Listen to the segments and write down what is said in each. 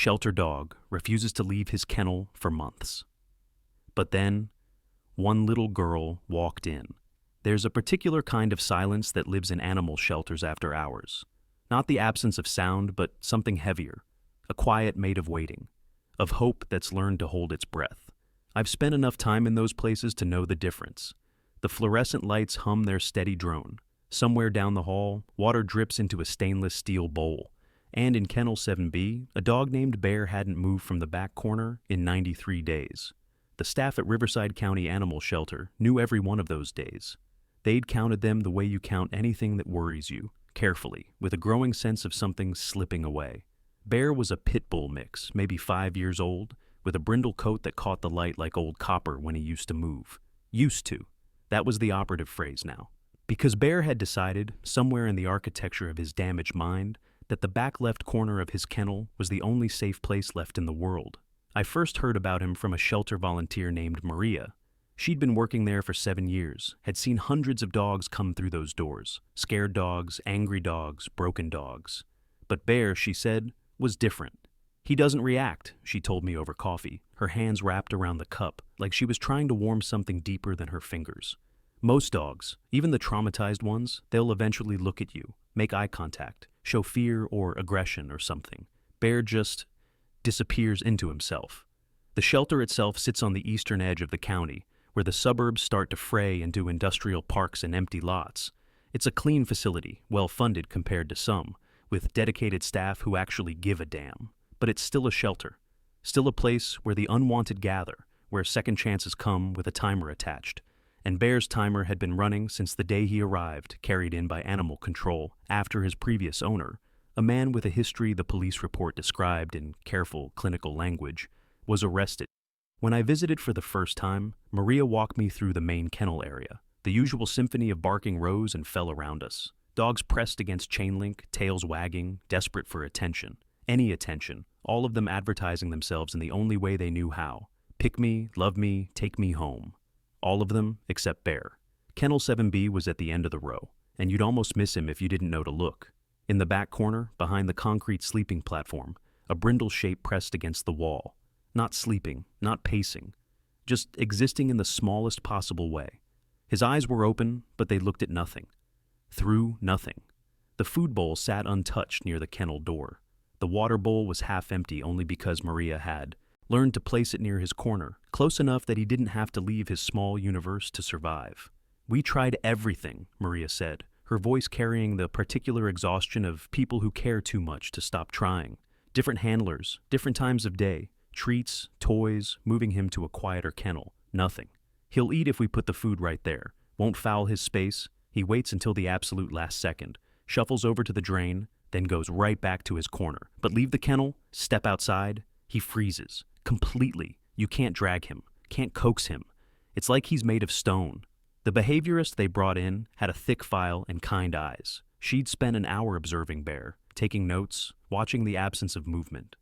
shelter dog, refuses to leave his kennel for months. But then, one little girl walked in. There's a particular kind of silence that lives in animal shelters after hours. Not the absence of sound, but something heavier. A quiet made of waiting. Of hope that's learned to hold its breath. I've spent enough time in those places to know the difference. The fluorescent lights hum their steady drone. Somewhere down the hall, water drips into a stainless steel bowl. And in Kennel 7B, a dog named Bear hadn't moved from the back corner in 93 days. The staff at Riverside County Animal Shelter knew every one of those days. They'd counted them the way you count anything that worries you, carefully, with a growing sense of something slipping away. Bear was a pit bull mix, maybe 5 years old, with a brindle coat that caught the light like old copper when he used to move. Used to. That was the operative phrase now. Because Bear had decided, somewhere in the architecture of his damaged mind, that the back left corner of his kennel was the only safe place left in the world. I first heard about him from a shelter volunteer named Maria. She'd been working there for 7 years, had seen hundreds of dogs come through those doors. Scared dogs, angry dogs, broken dogs. But Bear, she said, was different. He doesn't react, she told me over coffee, her hands wrapped around the cup, like she was trying to warm something deeper than her fingers. Most dogs, even the traumatized ones, they'll eventually look at you, make eye contact, show fear or aggression or something. Bear just disappears into himself. The shelter itself sits on the eastern edge of the county, where the suburbs start to fray into industrial parks and empty lots. It's a clean facility, well-funded compared to some, with dedicated staff who actually give a damn. But it's still a shelter, still a place where the unwanted gather, where second chances come with a timer attached. And Bear's timer had been running since the day he arrived, carried in by animal control, after his previous owner, a man with a history the police report described in careful clinical language, was arrested. When I visited for the first time, Maria walked me through the main kennel area. The usual symphony of barking rose and fell around us. Dogs pressed against chain link, tails wagging, desperate for attention. Any attention, all of them advertising themselves in the only way they knew how. Pick me, love me, take me home. All of them except Bear. Kennel 7B was at the end of the row, and you'd almost miss him if you didn't know to look. In the back corner, behind the concrete sleeping platform, a brindle shape pressed against the wall. Not sleeping, not pacing, just existing in the smallest possible way. His eyes were open, but they looked at nothing. Through nothing. The food bowl sat untouched near the kennel door. The water bowl was half empty only because Maria had learned to place it near his corner, close enough that he didn't have to leave his small universe to survive. We tried everything, Maria said, her voice carrying the particular exhaustion of people who care too much to stop trying. Different handlers, different times of day, treats, toys, moving him to a quieter kennel. Nothing. He'll eat if we put the food right there. Won't foul his space. He waits until the absolute last second, shuffles over to the drain, then goes right back to his corner. But leave the kennel, step outside, he freezes. Completely. You can't drag him, can't coax him. It's like he's made of stone. The behaviorist they brought in had a thick file and kind eyes. She'd spent an hour observing Bear, taking notes, watching the absence of movement.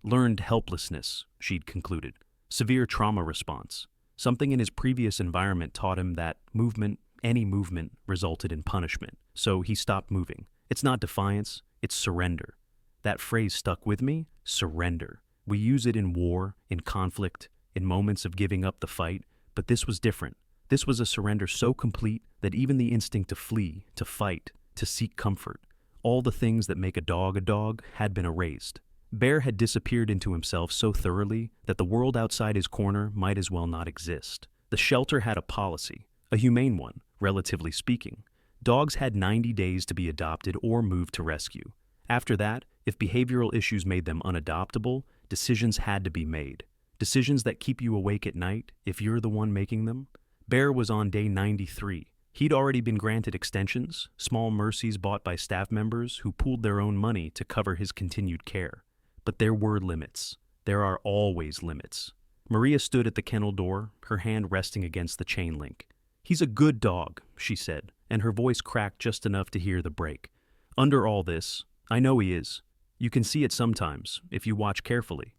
Learned helplessness, she'd concluded. Severe trauma response. Something in his previous environment taught him that movement, any movement, resulted in punishment. So he stopped moving. It's not defiance, it's surrender. That phrase stuck with me, surrender. We use it in war, in conflict, in moments of giving up the fight, but this was different. This was a surrender so complete that even the instinct to flee, to fight, to seek comfort, all the things that make a dog, had been erased. Bear had disappeared into himself so thoroughly that the world outside his corner might as well not exist. The shelter had a policy, a humane one, relatively speaking. Dogs had 90 days to be adopted or moved to rescue. After that, if behavioral issues made them unadoptable, decisions had to be made. Decisions that keep you awake at night if you're the one making them. Bear was on day 93. He'd already been granted extensions, small mercies bought by staff members who pooled their own money to cover his continued care. But there were limits. There are always limits. Maria stood at the kennel door, her hand resting against the chain link. "He's a good dog," she said, and her voice cracked just enough to hear the break. "Under all this, I know he is. You can see it sometimes, if you watch carefully.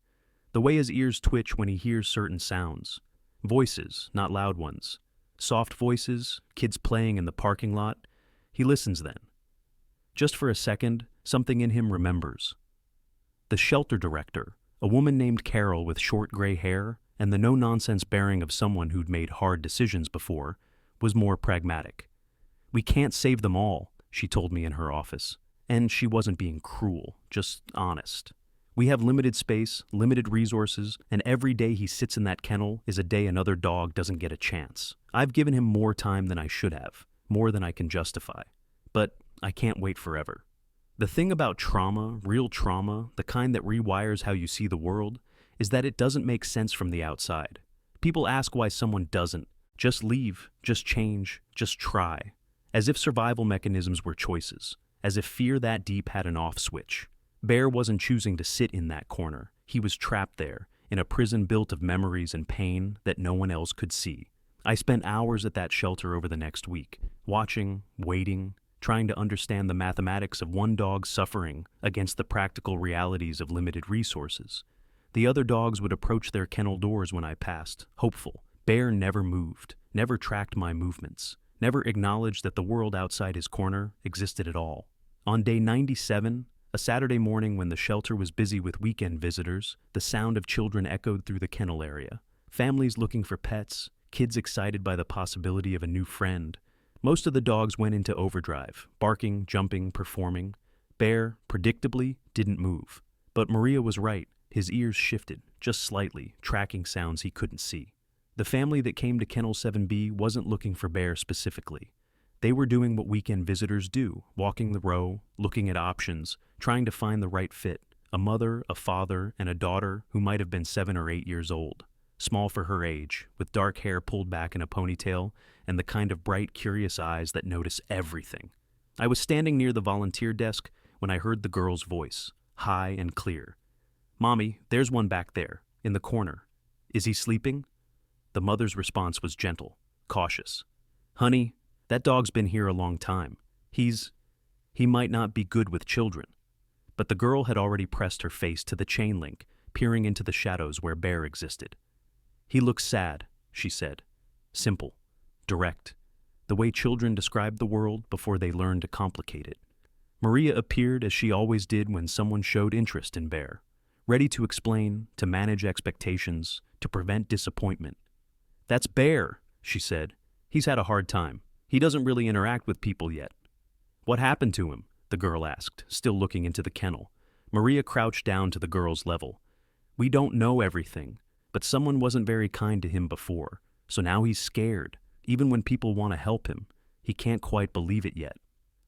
The way his ears twitch when he hears certain sounds. Voices, not loud ones. Soft voices, kids playing in the parking lot. He listens then. Just for a second, something in him remembers. The shelter director, A woman named Carol with short gray hair and the no-nonsense bearing of someone who'd made hard decisions before was more pragmatic. "We can't save them all," she told me in her office. And she wasn't being cruel, just honest. "We have limited space, limited resources, and every day he sits in that kennel is a day another dog doesn't get a chance. I've given him more time than I should have, more than I can justify. But I can't wait forever." The thing about trauma, real trauma, the kind that rewires how you see the world, is that it doesn't make sense from the outside. People ask why someone doesn't. Just leave, just change, just try. As if survival mechanisms were choices. As if fear that deep had an off switch. Bear wasn't choosing to sit in that corner. He was trapped there, in a prison built of memories and pain that no one else could see. I spent hours at that shelter over the next week, watching, waiting, trying to understand the mathematics of one dog's suffering against the practical realities of limited resources. The other dogs would approach their kennel doors when I passed, hopeful. Bear never moved, never tracked my movements, never acknowledged that the world outside his corner existed at all. On day 97, a Saturday morning when the shelter was busy with weekend visitors, the sound of children echoed through the kennel area. Families looking for pets, kids excited by the possibility of a new friend. Most of the dogs went into overdrive, barking, jumping, performing. Bear, predictably, didn't move. But Maria was right. His ears shifted, just slightly, tracking sounds he couldn't see. The family that came to Kennel 7B wasn't looking for Bear specifically. They were doing what weekend visitors do, walking the row, looking at options, trying to find the right fit. A mother, a father, and a daughter who might have been 7 or 8 years old. Small for her age, with dark hair pulled back in a ponytail, and the kind of bright, curious eyes that notice everything. I was standing near the volunteer desk when I heard the girl's voice, high and clear. "Mommy, there's one back there, in the corner. Is he sleeping?" The mother's response was gentle, cautious. "Honey, that dog's been here a long time. He might not be good with children." But the girl had already pressed her face to the chain link, peering into the shadows where Bear existed. "He looks sad," she said. Simple, direct, the way children describe the world before they learn to complicate it. Maria appeared as she always did when someone showed interest in Bear, ready to explain, to manage expectations, to prevent disappointment. "That's Bear," she said. "He's had a hard time. He doesn't really interact with people yet." "What happened to him?" the girl asked, still looking into the kennel. Maria crouched down to the girl's level. "We don't know everything, but someone wasn't very kind to him before, so now he's scared. Even when people want to help him, he can't quite believe it yet."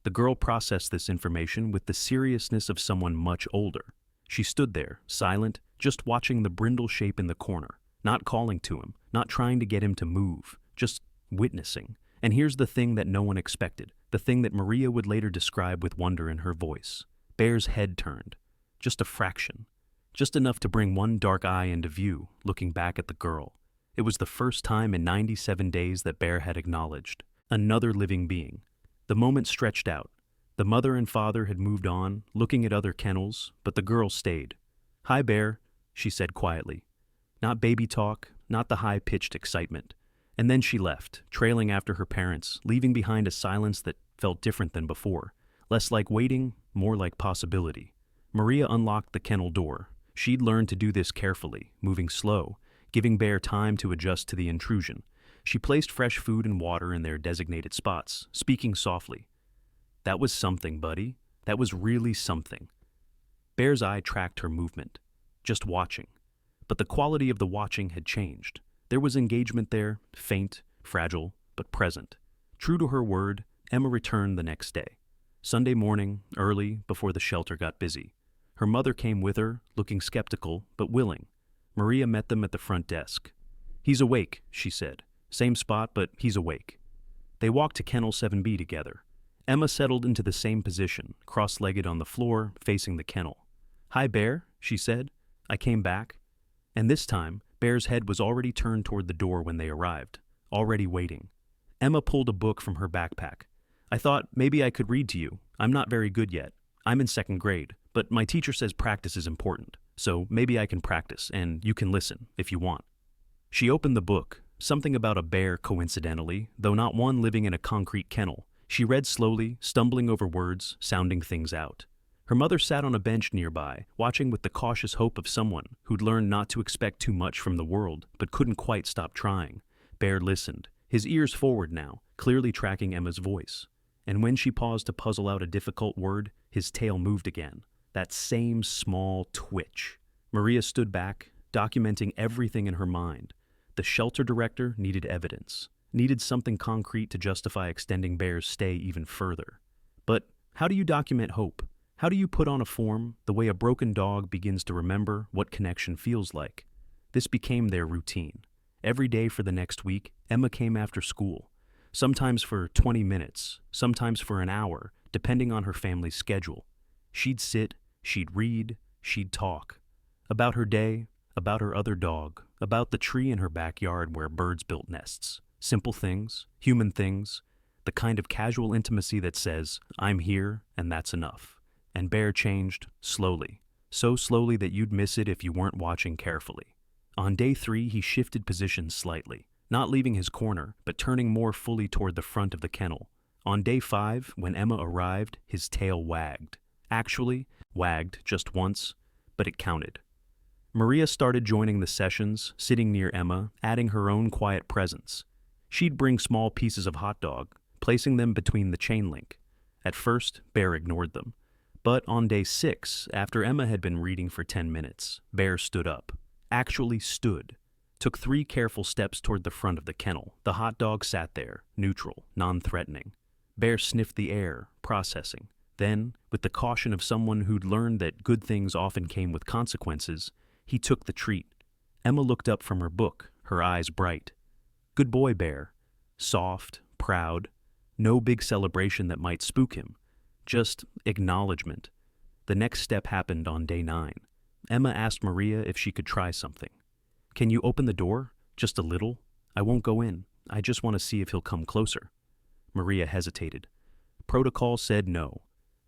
The girl processed this information with the seriousness of someone much older. She stood there, silent, just watching the brindle shape in the corner, not calling to him, not trying to get him to move, just witnessing. And here's the thing that no one expected, the thing that Maria would later describe with wonder in her voice. Bear's head turned. Just a fraction. Just enough to bring one dark eye into view, looking back at the girl. It was the first time in 97 days that Bear had acknowledged another living being. The moment stretched out. The mother and father had moved on, looking at other kennels, but the girl stayed. "Hi, Bear," she said quietly. Not baby talk, not the high-pitched excitement. And then she left, trailing after her parents, leaving behind a silence that felt different than before. Less like waiting, more like possibility. Maria unlocked the kennel door. She'd learned to do this carefully, moving slow, giving Bear time to adjust to the intrusion. She placed fresh food and water in their designated spots, speaking softly. "That was something, buddy. That was really something." Bear's eye tracked her movement, just watching. But the quality of the watching had changed. There was engagement there, faint, fragile, but present. True to her word, Emma returned the next day. Sunday morning, early, before the shelter got busy. Her mother came with her, looking skeptical, but willing. Maria met them at the front desk. "He's awake," she said. "Same spot, but he's awake." They walked to Kennel 7B together. Emma settled into the same position, cross-legged on the floor, facing the kennel. "Hi, Bear," she said. "I came back." And this time, Bear's head was already turned toward the door when they arrived, already waiting. Emma pulled a book from her backpack. "I thought maybe I could read to you. I'm not very good yet. I'm in 2nd grade, but my teacher says practice is important, so maybe I can practice, and you can listen, if you want." She opened the book, something about a bear coincidentally, though not one living in a concrete kennel. She read slowly, stumbling over words, sounding things out. Her mother sat on a bench nearby, watching with the cautious hope of someone who'd learned not to expect too much from the world, but couldn't quite stop trying. Bear listened, his ears forward now, clearly tracking Emma's voice. And when she paused to puzzle out a difficult word, his tail moved again. That same small twitch. Maria stood back, documenting everything in her mind. The shelter director needed evidence, needed something concrete to justify extending Bear's stay even further. But how do you document hope? How do you put on a form the way a broken dog begins to remember what connection feels like? This became their routine. Every day for the next week, Emma came after school, sometimes for 20 minutes, sometimes for an hour, depending on her family's schedule. She'd sit, she'd read, she'd talk. About her day, about her other dog, about the tree in her backyard where birds built nests. Simple things, human things, the kind of casual intimacy that says, I'm here and that's enough. And Bear changed, slowly. So slowly that you'd miss it if you weren't watching carefully. On day 3, he shifted positions slightly, not leaving his corner, but turning more fully toward the front of the kennel. On day 5, when Emma arrived, his tail wagged. Actually, wagged just once, but it counted. Maria started joining the sessions, sitting near Emma, adding her own quiet presence. She'd bring small pieces of hot dog, placing them between the chain link. At first, Bear ignored them. But on day 6, after Emma had been reading for 10 minutes, Bear stood up. Actually stood. Took 3 careful steps toward the front of the kennel. The hot dog sat there, neutral, non-threatening. Bear sniffed the air, processing. Then, with the caution of someone who'd learned that good things often came with consequences, he took the treat. Emma looked up from her book, her eyes bright. Good boy, Bear. Soft, proud. No big celebration that might spook him. Just acknowledgement. The next step happened on day 9. Emma asked Maria if she could try something. Can you open the door? Just a little? I won't go in. I just want to see if he'll come closer. Maria hesitated. Protocol said no.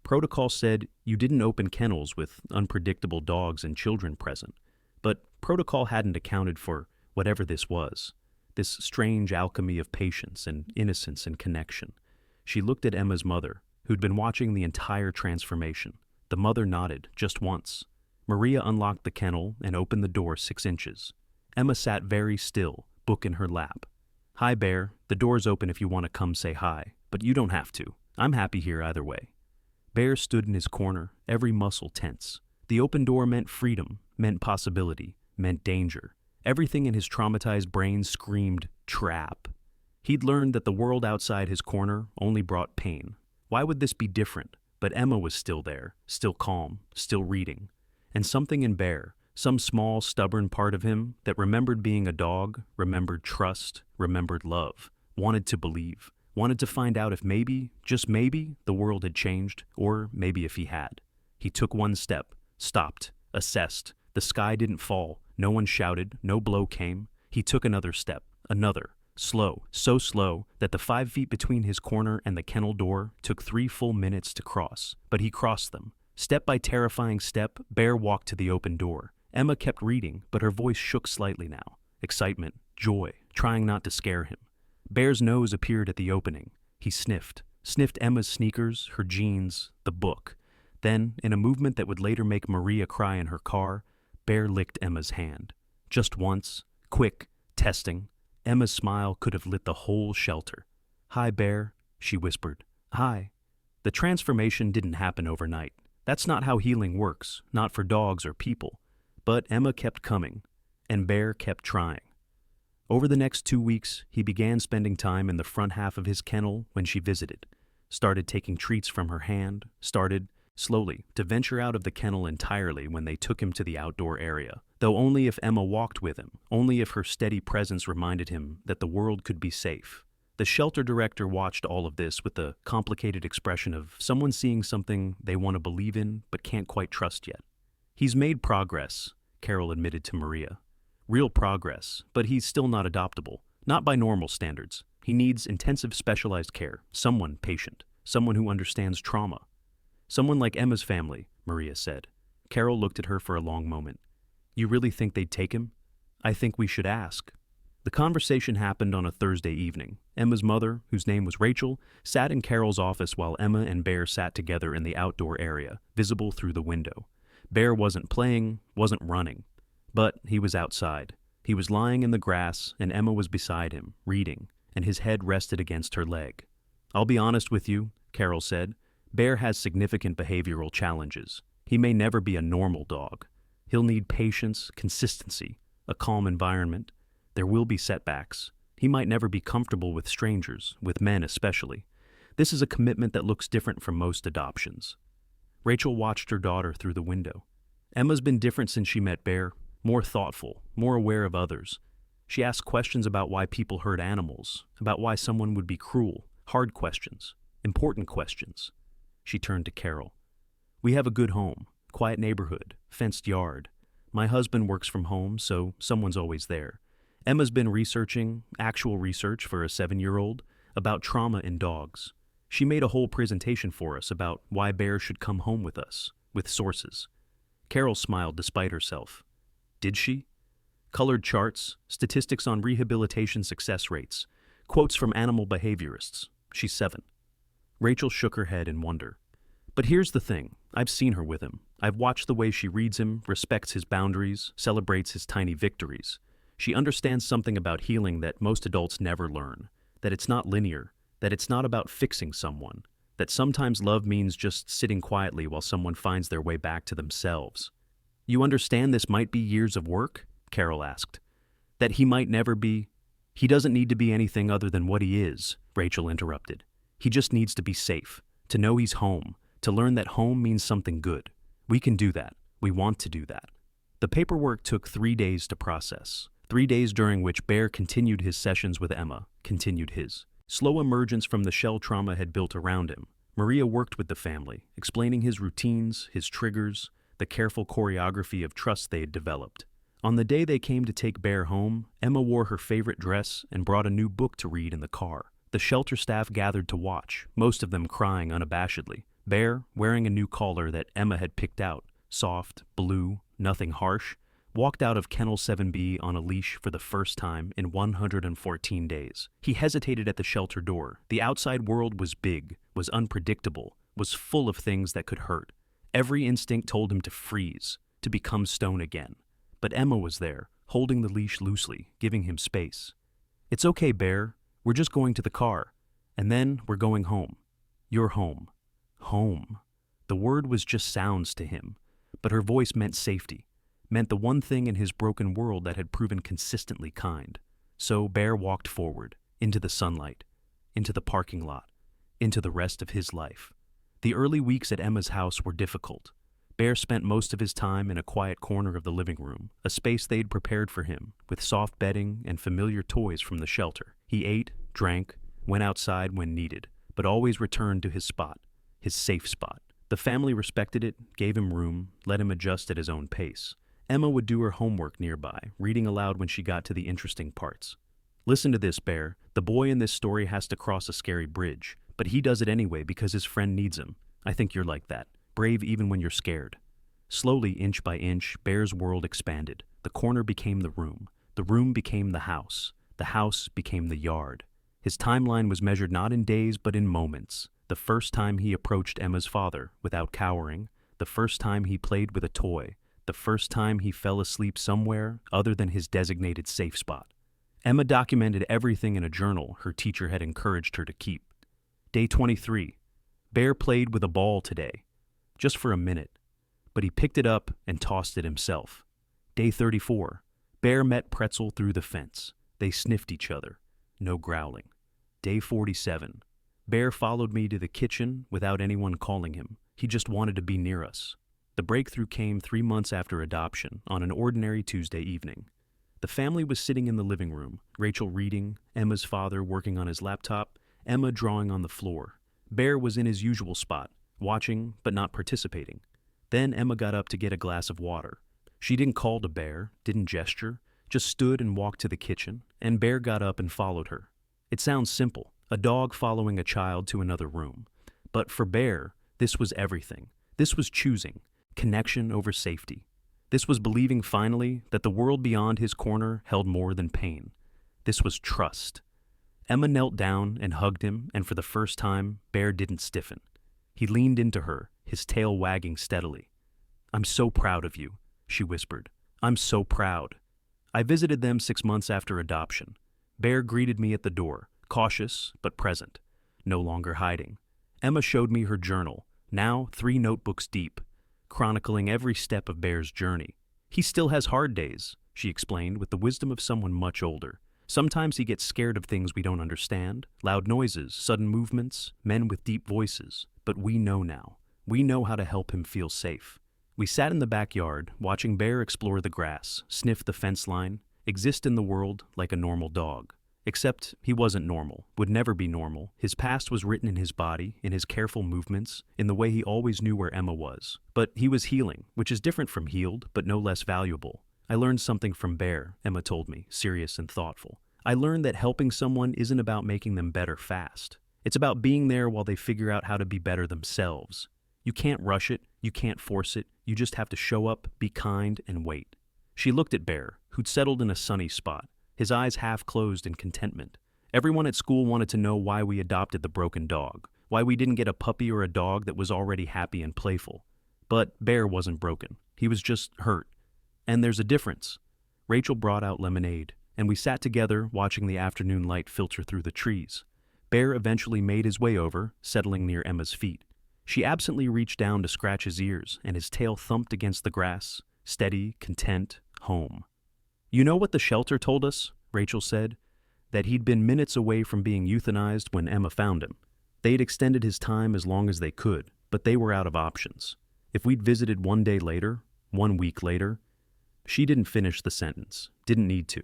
Protocol said you didn't open kennels with unpredictable dogs and children present. But protocol hadn't accounted for whatever this was. This strange alchemy of patience and innocence and connection. She looked at Emma's mother, who'd been watching the entire transformation. The mother nodded, just once. Maria unlocked the kennel and opened the door 6 inches. Emma sat very still, book in her lap. Hi, Bear. The door's open if you want to come say hi, but you don't have to. I'm happy here either way. Bear stood in his corner, every muscle tense. The open door meant freedom, meant possibility, meant danger. Everything in his traumatized brain screamed, trap. He'd learned that the world outside his corner only brought pain. Why would this be different? But Emma was still there, still calm, still reading. And something in Bear, some small, stubborn part of him that remembered being a dog, remembered trust, remembered love, wanted to believe, wanted to find out if maybe, just maybe, the world had changed, or maybe if he had. He took 1 step, stopped, assessed. The sky didn't fall, no one shouted, no blow came. He took another step, another. Slow, so slow that the 5 feet between his corner and the kennel door took 3 full minutes to cross. But he crossed them. Step by terrifying step, Bear walked to the open door. Emma kept reading, but her voice shook slightly now. Excitement, joy, trying not to scare him. Bear's nose appeared at the opening. He sniffed Emma's sneakers, her jeans, the book. Then, in a movement that would later make Maria cry in her car, Bear licked Emma's hand. Just once, quick, testing. Emma's smile could have lit the whole shelter. Hi, Bear, she whispered. Hi. The transformation didn't happen overnight. That's not how healing works, not for dogs or people. But Emma kept coming, and Bear kept trying. Over the next 2 weeks, he began spending time in the front half of his kennel when she visited, started taking treats from her hand, started, slowly, to venture out of the kennel entirely when they took him to the outdoor area, though only if Emma walked with him, only if her steady presence reminded him that the world could be safe. The shelter director watched all of this with the complicated expression of someone seeing something they want to believe in but can't quite trust yet. He's made progress, Carol admitted to Maria. Real progress, but he's still not adoptable, not by normal standards. He needs intensive specialized care, someone patient, someone who understands trauma. Someone like Emma's family, Maria said. Carol looked at her for a long moment. You really think they'd take him? I think we should ask. The conversation happened on a Thursday evening. Emma's mother, whose name was Rachel, sat in Carol's office while Emma and Bear sat together in the outdoor area, visible through the window. Bear wasn't playing, wasn't running, but he was outside. He was lying in the grass, and Emma was beside him, reading, and his head rested against her leg. "I'll be honest with you," Carol said. "Bear has significant behavioral challenges. He may never be a normal dog. He'll need patience, consistency, a calm environment. There will be setbacks. He might never be comfortable with strangers, with men especially. This is a commitment that looks different from most adoptions." Rachel watched her daughter through the window. Emma's been different since she met Bear, more thoughtful, more aware of others. She asked questions about why people hurt animals, about why someone would be cruel, hard questions, important questions. She turned to Carol. "We have a good home, quiet neighborhood, fenced yard. My husband works from home, so someone's always there. Emma's been researching, actual research for a 7-year-old, about trauma in dogs. She made a whole presentation for us about why Bear should come home with us, with sources." Carol smiled despite herself. Did she? Colored charts, statistics on rehabilitation success rates, quotes from animal behaviorists. She's 7. Rachel shook her head in wonder. "But here's the thing. I've seen her with him. I've watched the way she reads him, respects his boundaries, celebrates his tiny victories. She understands something about healing that most adults never learn, that it's not linear, that it's not about fixing someone, that sometimes love means just sitting quietly while someone finds their way back to themselves." "You understand this might be years of work?" Carol asked. "That he might never be—" "He doesn't need to be anything other than what he is," Rachel interrupted. "He just needs to be safe, to know he's home, to learn that home means something good. We can do that. We want to do that." The paperwork took 3 days to process. 3 days during which Bear continued his sessions with Emma, continued his. Slow emergence from the shell trauma had built around him. Maria worked with the family, explaining his routines, his triggers, the careful choreography of trust they had developed. On the day they came to take Bear home, Emma wore her favorite dress and brought a new book to read in the car. The shelter staff gathered to watch, most of them crying unabashedly. Bear, wearing a new collar that Emma had picked out, soft, blue, nothing harsh, walked out of Kennel 7B on a leash for the first time in 114 days. He hesitated at the shelter door. The outside world was big, was unpredictable, was full of things that could hurt. Every instinct told him to freeze, to become stone again. But Emma was there, holding the leash loosely, giving him space. "It's okay, Bear. We're just going to the car. And then we're going home. You're home." Home. The word was just sounds to him, but her voice meant safety, meant the one thing in his broken world that had proven consistently kind. So Bear walked forward, into the sunlight, into the parking lot, into the rest of his life. The early weeks at Emma's house were difficult. Bear spent most of his time in a quiet corner of the living room, a space they'd prepared for him, with soft bedding and familiar toys from the shelter. He ate, drank, went outside when needed, but always returned to his spot, his safe spot. The family respected it, gave him room, let him adjust at his own pace. Emma would do her homework nearby, reading aloud when she got to the interesting parts. "Listen to this, Bear. The boy in this story has to cross a scary bridge, but he does it anyway because his friend needs him. I think you're like that. Brave even when you're scared." Slowly, inch by inch, Bear's world expanded. The corner became the room became the house became the yard. His timeline was measured not in days but in moments. The first time he approached Emma's father without cowering, the first time he played with a toy, the first time he fell asleep somewhere other than his designated safe spot. Emma documented everything in a journal her teacher had encouraged her to keep. Day 23. Bear played with a ball today. Just for a minute. But he picked it up and tossed it himself. Day 34. Bear met Pretzel through the fence. They sniffed each other. No growling. Day 47. Bear followed me to the kitchen without anyone calling him. He just wanted to be near us. The breakthrough came 3 months after adoption, on an ordinary Tuesday evening. The family was sitting in the living room, Rachel reading, Emma's father working on his laptop, Emma drawing on the floor. Bear was in his usual spot, watching but not participating. Then Emma got up to get a glass of water. She didn't call to Bear, didn't gesture, just stood and walked to the kitchen, and Bear got up and followed her. It sounds simple, a dog following a child to another room. But for Bear, this was everything. This was choosing, connection over safety. This was believing finally that the world beyond his corner held more than pain. This was trust. Emma knelt down and hugged him, and for the first time, Bear didn't stiffen. He leaned into her, his tail wagging steadily. "I'm so proud of you," she whispered. "I'm so proud." I visited them 6 months after adoption. Bear greeted me at the door, cautious but present, no longer hiding. Emma showed me her journal, now 3 notebooks deep, chronicling every step of Bear's journey. "He still has hard days," she explained with the wisdom of someone much older. "Sometimes he gets scared of things we don't understand, loud noises, sudden movements, men with deep voices. But we know now. We know how to help him feel safe." We sat in the backyard, watching Bear explore the grass, sniff the fence line, exist in the world like a normal dog. Except he wasn't normal, would never be normal. His past was written in his body, in his careful movements, in the way he always knew where Emma was. But he was healing, which is different from healed, but no less valuable. "I learned something from Bear," Emma told me, serious and thoughtful. "I learned that helping someone isn't about making them better fast. It's about being there while they figure out how to be better themselves. You can't rush it, you can't force it, you just have to show up, be kind, and wait." She looked at Bear, who'd settled in a sunny spot, his eyes half closed in contentment. Everyone at school wanted to know why we adopted the broken dog, why we didn't get a puppy or a dog that was already happy and playful. But Bear wasn't broken. He was just hurt. And there's a difference. Rachel brought out lemonade, and we sat together watching the afternoon light filter through the trees. Bear eventually made his way over, settling near Emma's feet. She absently reached down to scratch his ears, and his tail thumped against the grass, steady, content, home. "You know what the shelter told us?" Rachel said. "That he'd been minutes away from being euthanized when Emma found him. They'd extended his time as long as they could, but they were out of options. If we'd visited 1 day later, 1 week later..." She didn't finish the sentence, didn't need to.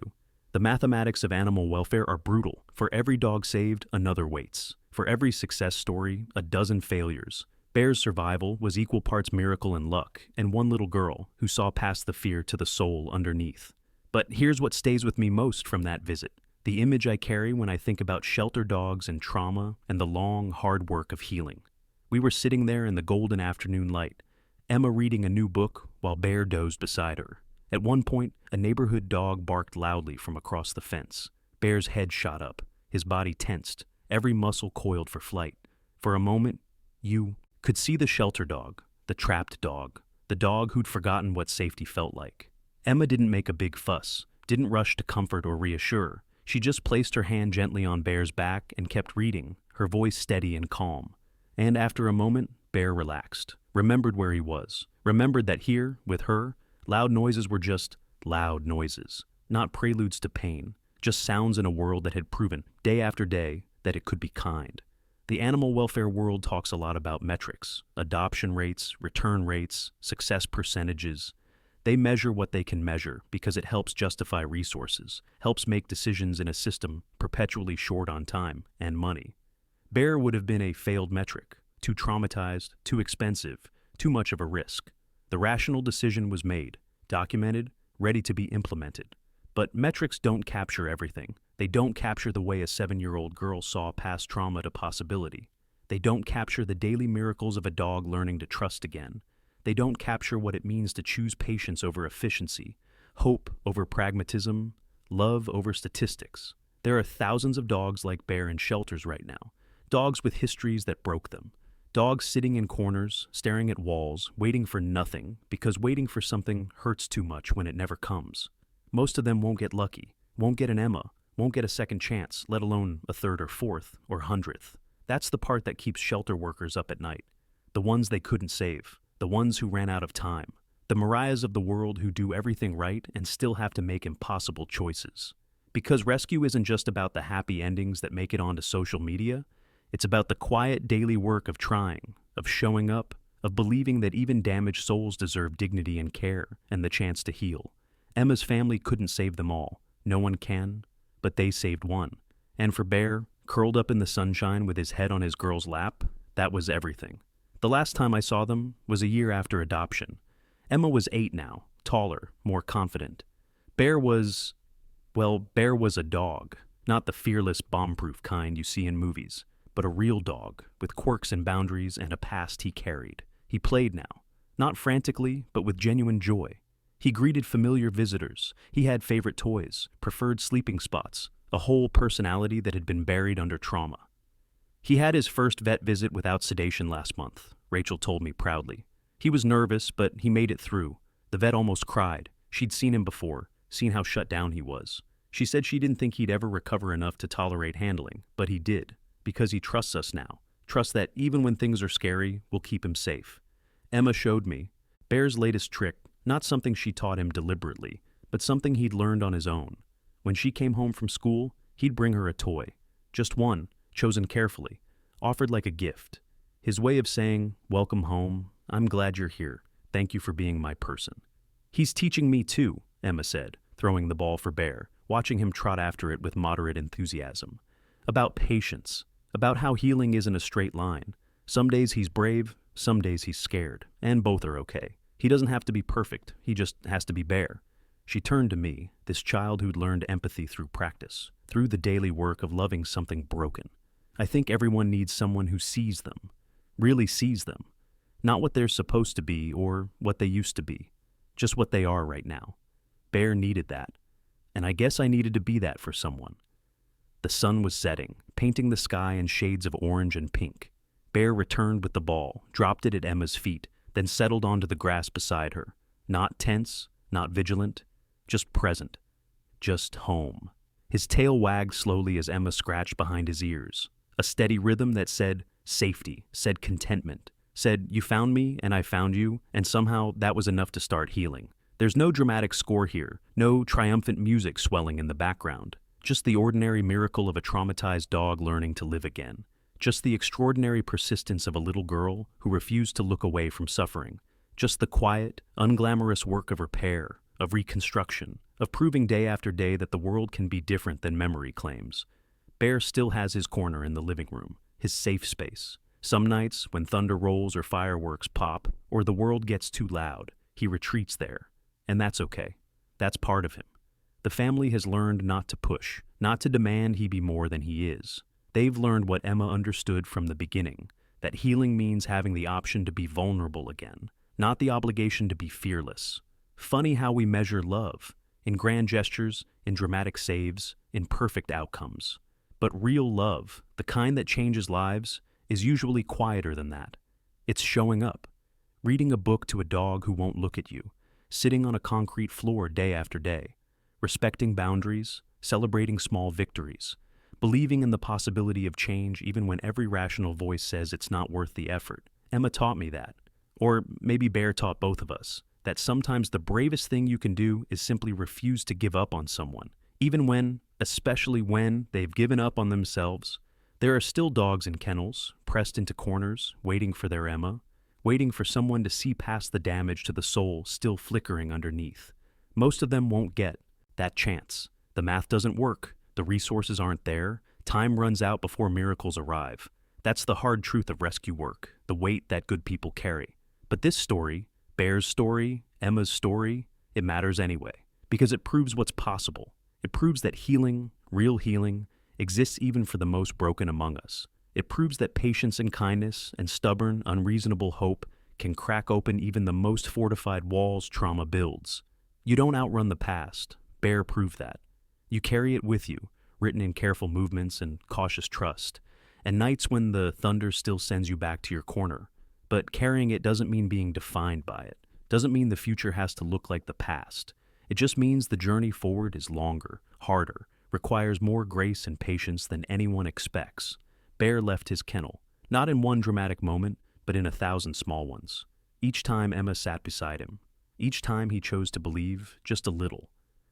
The mathematics of animal welfare are brutal. For every dog saved, another waits. For every success story, a dozen failures. Bear's survival was equal parts miracle and luck, and one little girl who saw past the fear to the soul underneath. But here's what stays with me most from that visit. The image I carry when I think about shelter dogs and trauma and the long, hard work of healing. We were sitting there in the golden afternoon light, Emma reading a new book while Bear dozed beside her. At one point, a neighborhood dog barked loudly from across the fence. Bear's head shot up, his body tensed, every muscle coiled for flight. For a moment, you could see the shelter dog, the trapped dog, the dog who'd forgotten what safety felt like. Emma didn't make a big fuss, didn't rush to comfort or reassure. She just placed her hand gently on Bear's back and kept reading, her voice steady and calm. And after a moment, Bear relaxed, remembered where he was, remembered that here, with her, loud noises were just loud noises, not preludes to pain, just sounds in a world that had proven, day after day, that it could be kind. The animal welfare world talks a lot about metrics, adoption rates, return rates, success percentages. They measure what they can measure because it helps justify resources, helps make decisions in a system perpetually short on time and money. Bear would have been a failed metric, too traumatized, too expensive, too much of a risk. The rational decision was made, documented, ready to be implemented. But metrics don't capture everything. They don't capture the way a 7-year-old girl saw past trauma to possibility. They don't capture the daily miracles of a dog learning to trust again. They don't capture what it means to choose patience over efficiency, hope over pragmatism, love over statistics. There are thousands of dogs like Bear in shelters right now, dogs with histories that broke them. Dogs sitting in corners, staring at walls, waiting for nothing, because waiting for something hurts too much when it never comes. Most of them won't get lucky, won't get an Emma, won't get a second chance, let alone a third or fourth or 100th. That's the part that keeps shelter workers up at night. The ones they couldn't save, the ones who ran out of time, the Mariahs of the world who do everything right and still have to make impossible choices. Because rescue isn't just about the happy endings that make it onto social media. It's about the quiet daily work of trying, of showing up, of believing that even damaged souls deserve dignity and care and the chance to heal. Emma's family couldn't save them all. No one can, but they saved one. And for Bear, curled up in the sunshine with his head on his girl's lap, that was everything. The last time I saw them was a year after adoption. Emma was 8 now, taller, more confident. Bear was a dog, not the fearless, bomb-proof kind you see in movies, but a real dog, with quirks and boundaries and a past he carried. He played now, not frantically, but with genuine joy. He greeted familiar visitors. He had favorite toys, preferred sleeping spots, a whole personality that had been buried under trauma. He had his first vet visit without sedation last month, Rachel told me proudly. He was nervous, but he made it through. The vet almost cried. She'd seen him before, seen how shut down he was. She said she didn't think he'd ever recover enough to tolerate handling, but he did, because he trusts us now. Trusts that even when things are scary, we'll keep him safe. Emma showed me Bear's latest trick, not something she taught him deliberately, but something he'd learned on his own. When she came home from school, he'd bring her a toy. Just one, chosen carefully, offered like a gift. His way of saying, "Welcome home, I'm glad you're here, thank you for being my person." "He's teaching me too," Emma said, throwing the ball for Bear, watching him trot after it with moderate enthusiasm. About patience, about how healing isn't a straight line. Some days he's brave, some days he's scared, and both are okay. He doesn't have to be perfect, he just has to be Bear. She turned to me, this child who'd learned empathy through practice, through the daily work of loving something broken. I think everyone needs someone who sees them, really sees them. Not what they're supposed to be or what they used to be, just what they are right now. Bear needed that, and I guess I needed to be that for someone. The sun was setting, painting the sky in shades of orange and pink. Bear returned with the ball, dropped it at Emma's feet, then settled onto the grass beside her. Not tense, not vigilant, just present, just home. His tail wagged slowly as Emma scratched behind his ears. A steady rhythm that said safety, said contentment, said you found me and I found you, and somehow that was enough to start healing. There's no dramatic score here, no triumphant music swelling in the background. Just the ordinary miracle of a traumatized dog learning to live again. Just the extraordinary persistence of a little girl who refused to look away from suffering. Just the quiet, unglamorous work of repair, of reconstruction, of proving day after day that the world can be different than memory claims. Bear still has his corner in the living room, his safe space. Some nights, when thunder rolls or fireworks pop, or the world gets too loud, he retreats there. And that's okay. That's part of him. The family has learned not to push, not to demand he be more than he is. They've learned what Emma understood from the beginning, that healing means having the option to be vulnerable again, not the obligation to be fearless. Funny how we measure love, in grand gestures, in dramatic saves, in perfect outcomes. But real love, the kind that changes lives, is usually quieter than that. It's showing up, reading a book to a dog who won't look at you, sitting on a concrete floor day after day, respecting boundaries, celebrating small victories, believing in the possibility of change even when every rational voice says it's not worth the effort. Emma taught me that. Or maybe Bear taught both of us, that sometimes the bravest thing you can do is simply refuse to give up on someone, even when, especially when, they've given up on themselves. There are still dogs in kennels, pressed into corners, waiting for their Emma, waiting for someone to see past the damage to the soul still flickering underneath. Most of them won't get that chance. The math doesn't work, the resources aren't there, time runs out before miracles arrive. That's the hard truth of rescue work, the weight that good people carry. But this story, Bear's story, Emma's story, it matters anyway, because it proves what's possible. It proves that healing, real healing, exists even for the most broken among us. It proves that patience and kindness and stubborn, unreasonable hope can crack open even the most fortified walls trauma builds. You don't outrun the past. Bear proved that. You carry it with you, written in careful movements and cautious trust, and nights when the thunder still sends you back to your corner. But carrying it doesn't mean being defined by it. Doesn't mean the future has to look like the past. It just means the journey forward is longer, harder, requires more grace and patience than anyone expects. Bear left his kennel, not in one dramatic moment, but in 1,000 small ones. Each time Emma sat beside him, each time he chose to believe, just a little,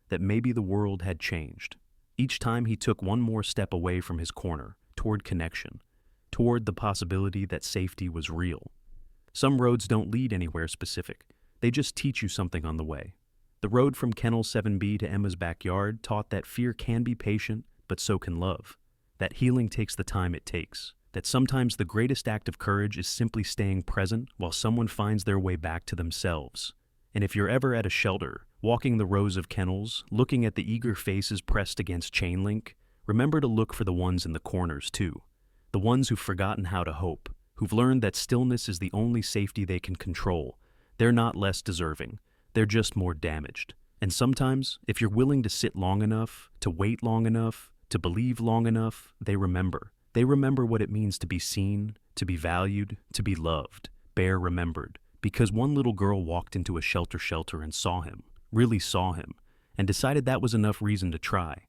that maybe the world had changed. Each time he took one more step away from his corner, toward connection, toward the possibility that safety was real. Some roads don't lead anywhere specific. They just teach you something on the way. The road from Kennel 7B to Emma's backyard taught that fear can be patient, but so can love. That healing takes the time it takes. That sometimes the greatest act of courage is simply staying present while someone finds their way back to themselves. And if you're ever at a shelter, walking the rows of kennels, looking at the eager faces pressed against chain link, remember to look for the ones in the corners too. The ones who've forgotten how to hope, who've learned that stillness is the only safety they can control. They're not less deserving. They're just more damaged. And sometimes, if you're willing to sit long enough, to wait long enough, To believe long enough, they remember. They remember what it means to be seen, to be valued, to be loved. Bear remembered, because one little girl walked into a shelter and saw him, really saw him, and decided that was enough reason to try.